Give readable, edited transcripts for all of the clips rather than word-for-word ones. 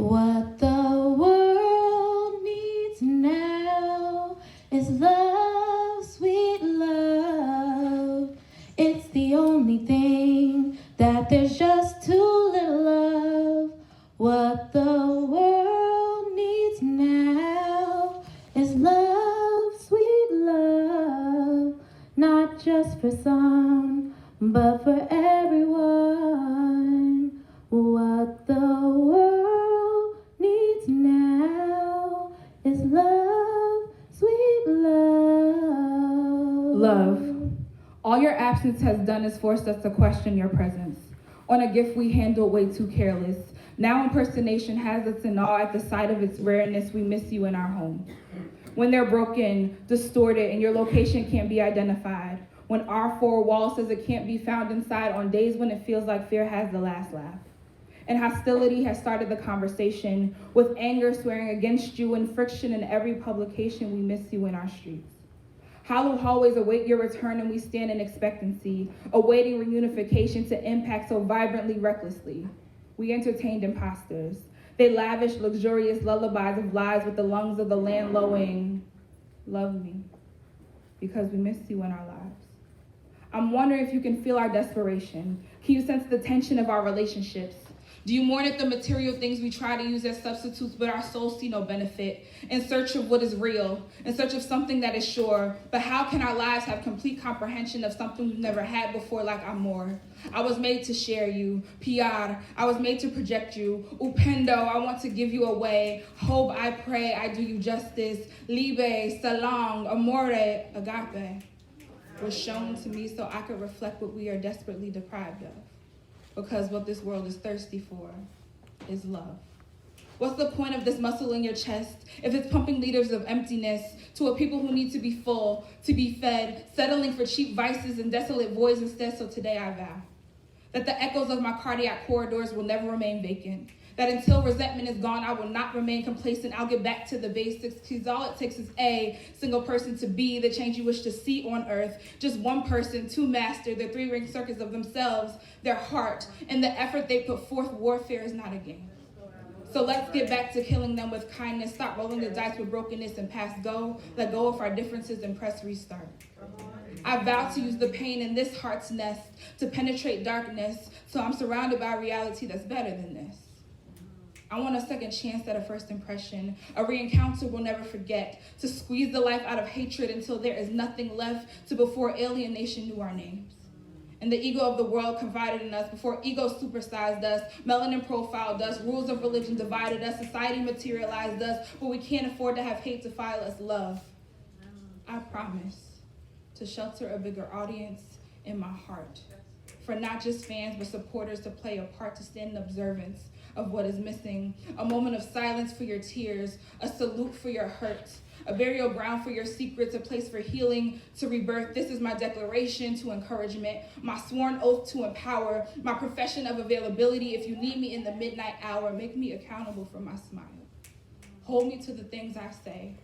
What the world needs now is love, sweet love. It's the only thing that there's just too little of. What the world needs now is love, sweet love. Not just for some, but for everyone. What the world needs now is love, sweet love. Love. All your absence has done is forced us to question your presence. On a gift we handled way too careless. Now impersonation has us in awe at the sight of its rareness. We miss you in our home. When they're broken, distorted, and your location can't be identified. When our four walls says it can't be found inside on days when it feels like fear has the last laugh. And hostility has started the conversation, with anger swearing against you and friction in every publication. We miss you in our streets. Hollow hallways await your return, and we stand in expectancy, awaiting reunification to impact so vibrantly, recklessly. We entertained imposters. They lavished luxurious lullabies of lies with the lungs of the land lowing, love me, because we miss you in our lives. I'm wondering if you can feel our desperation. Can you sense the tension of our relationships? Do you mourn at the material things we try to use as substitutes, but our souls see no benefit? In search of what is real, in search of something that is sure. But how can our lives have complete comprehension of something we've never had before, like amor? I was made to share you. Piar, I was made to project you. Upendo, I want to give you away. Hope, I pray, I do you justice. Libe, salang, amore, agape was shown to me so I could reflect what we are desperately deprived of. Because what this world is thirsty for is love. What's the point of this muscle in your chest if it's pumping liters of emptiness to a people who need to be full, to be fed, settling for cheap vices and desolate voids instead? So today I vow that the echoes of my cardiac corridors will never remain vacant. That until resentment is gone, I will not remain complacent. I'll get back to the basics, because all it takes is a single person to be the change you wish to see on earth. Just one person to master the three-ring circus of themselves, their heart, and the effort they put forth. Warfare is not a game. So let's get back to killing them with kindness. Stop rolling the dice with brokenness and pass go. Let go of our differences and press restart. I vow to use the pain in this heart's nest to penetrate darkness, so I'm surrounded by a reality that's better than this. I want a second chance at a first impression, a re-encounter we'll never forget, to squeeze the life out of hatred until there is nothing left, to before alienation knew our names. And the ego of the world confided in us, before ego supersized us, melanin profiled us, rules of religion divided us, society materialized us, but we can't afford to have hate defile us. Love, I promise to shelter a bigger audience in my heart, for not just fans, but supporters to play a part, to stand in observance of what is missing, a moment of silence for your tears, a salute for your hurt, a burial ground for your secrets, a place for healing, to rebirth. This is my declaration to encouragement, my sworn oath to empower, my profession of availability. If you need me in the midnight hour, make me accountable for my smile. Hold me to the things I say,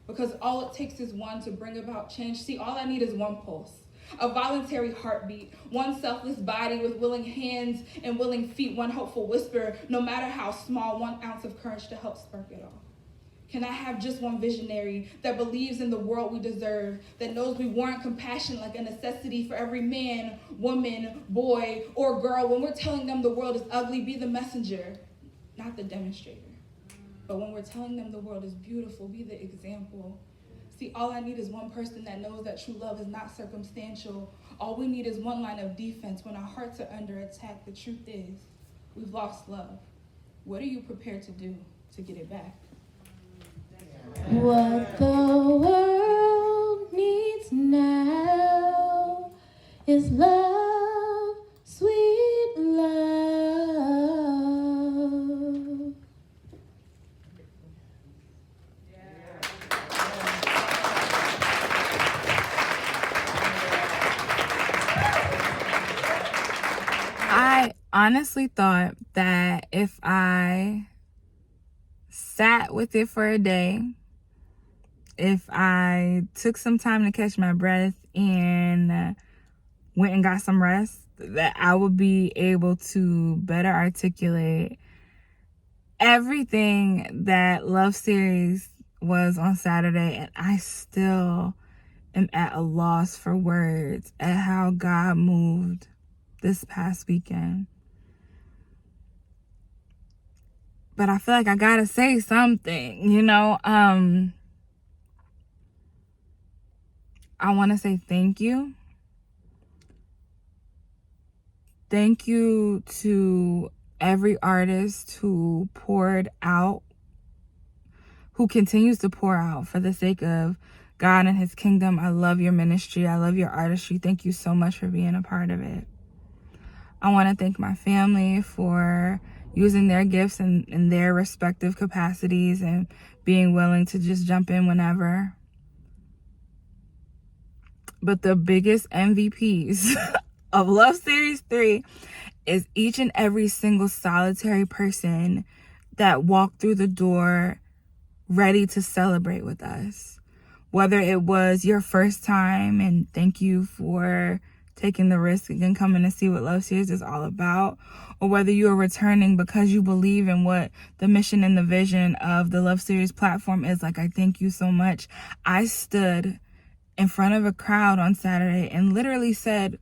because all it takes is one to bring about change. See, all I need is one pulse, a voluntary heartbeat, one selfless body with willing hands and willing feet, one hopeful whisper, no matter how small, 1 ounce of courage to help spark it all. Can I have just one visionary that believes in the world we deserve, that knows we warrant compassion like a necessity for every man, woman, boy, or girl? When we're telling them the world is ugly, be the messenger, not the demonstrator. But when we're telling them the world is beautiful, be the example. See, all I need is one person that knows that true love is not circumstantial. All we need is one line of defense when our hearts are under attack. The truth is, we've lost love. What are you prepared to do to get it back? What the world needs now is love, sweet love. I honestly thought that if I sat with it for a day, if I took some time to catch my breath and went and got some rest, that I would be able to better articulate everything that Love Series was on Saturday, and I still am at a loss for words at how God moved this past weekend. But I feel like I gotta say something, you know. I want to say thank you. Thank you to every artist who poured out, who continues to pour out for the sake of God and his kingdom. I love your ministry. I love your artistry. Thank you so much for being a part of it. I want to thank my family for using their gifts in their respective capacities and being willing to just jump in whenever. But the biggest MVPs of Love Series 3 is each and every single solitary person that walked through the door ready to celebrate with us. Whether it was your first time, and thank you for taking the risk and coming to see what Love Series is all about, or whether you are returning because you believe in what the mission and the vision of the Love Series platform is. Like, I thank you so much. I stood in front of a crowd on Saturday and literally said,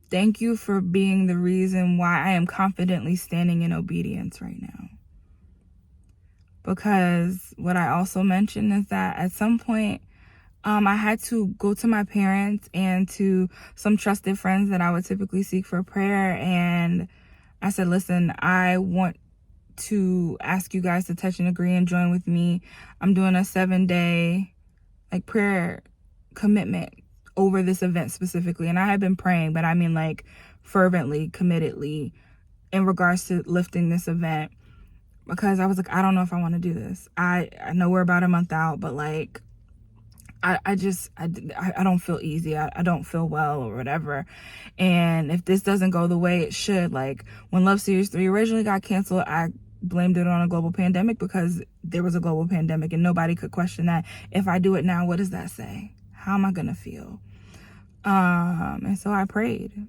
thank you for being the reason why I am confidently standing in obedience right now. Because what I also mentioned is that at some point, I had to go to my parents and to some trusted friends that I would typically seek for prayer. And I said, listen, I want to ask you guys to touch and agree and join with me. I'm doing a 7-day prayer commitment over this event specifically. And I had been praying, but I mean fervently, committedly in regards to lifting this event. Because I was like, I don't know if I want to do this. I know we're about a month out, but I don't feel easy. I don't feel well or whatever. And if this doesn't go the way it should, when Love Series 3 originally got canceled, I blamed it on a global pandemic because there was a global pandemic and nobody could question that. If I do it now, what does that say? How am I going to feel? And so I prayed.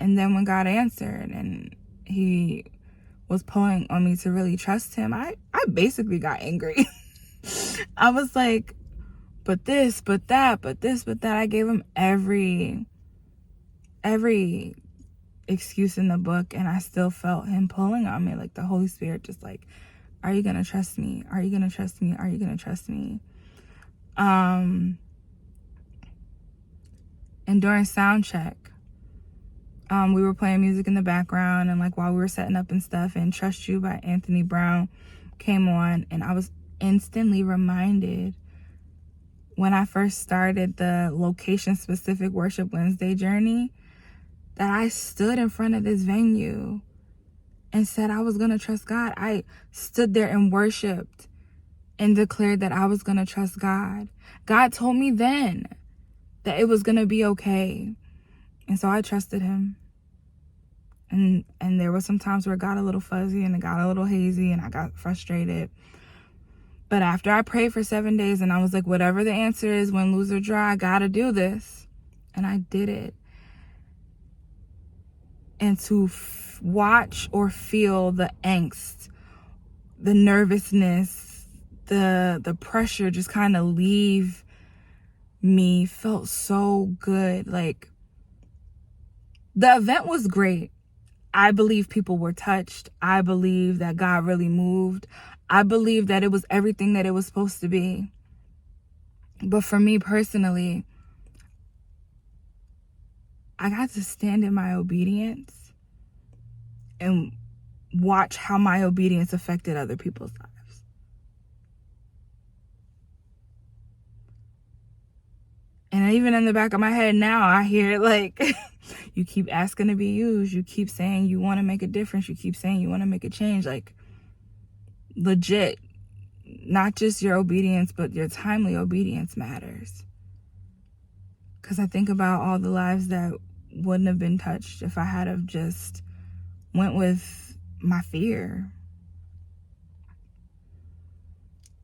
And then when God answered and he was pulling on me to really trust him, I basically got angry. I was like, but this, but that, but this, but that. I gave him every excuse in the book, and I still felt him pulling on me, the Holy Spirit just are you gonna trust me? Are you gonna trust me? Are you gonna trust me? And during sound check, we were playing music in the background, and while we were setting up and stuff, and Trust You by Anthony Brown came on, and I was instantly reminded when I first started the location-specific Worship Wednesday journey that I stood in front of this venue and said I was going to trust God. I stood there and worshiped and declared that I was going to trust God. God told me then that it was going to be okay. And so I trusted him. And there were some times where it got a little fuzzy and it got a little hazy and I got frustrated. But after I prayed for 7 days and I was like, whatever the answer is, win, lose, or draw, I got to do this. And I did it. And to watch or feel the angst, the nervousness, the pressure just kind of leave me felt so good. The event was great. I believe people were touched. I believe that God really moved. I believe that it was everything that it was supposed to be. But for me personally, I got to stand in my obedience and watch how my obedience affected other people's lives. And even in the back of my head now, I hear you keep asking to be used. You keep saying you want to make a difference. You keep saying you want to make a change. Legit, not just your obedience, but your timely obedience matters. Because I think about all the lives that wouldn't have been touched if I had have just went with my fear.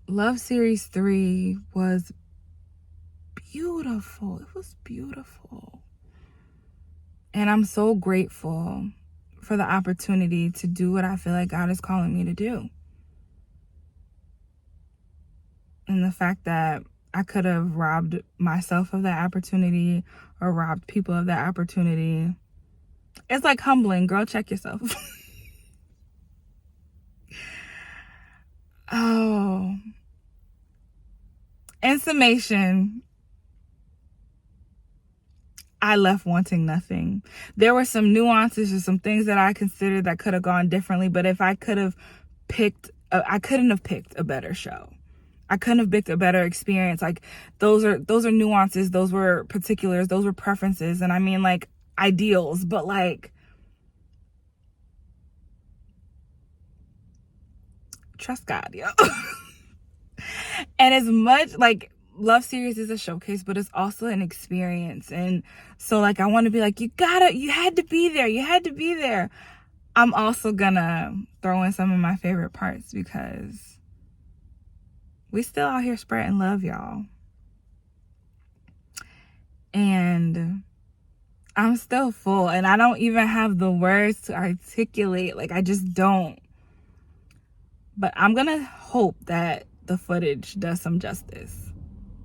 Love Series 3 was beautiful. It was beautiful. And I'm so grateful for the opportunity to do what I feel like God is calling me to do. and the fact that I could have robbed myself of that opportunity or robbed people of that opportunity. It's like humbling. Girl, check yourself. Oh. In summation, I left wanting nothing. There were some nuances or some things that I considered that could have gone differently, but if I could have picked, I couldn't have picked a better show. I couldn't have picked a better experience. Like, those are nuances, those were particulars, those were preferences, and I mean, like, ideals, but like, trust God, yo. And as much, like, Love Series is a showcase, but it's also an experience. And so, like, I want to be like, you had to be there. I'm also gonna throw in some of my favorite parts because we still out here spreading love, y'all. And I'm still full, and I don't even have the words to articulate. Like, I just don't. But I'm gonna hope that the footage does some justice.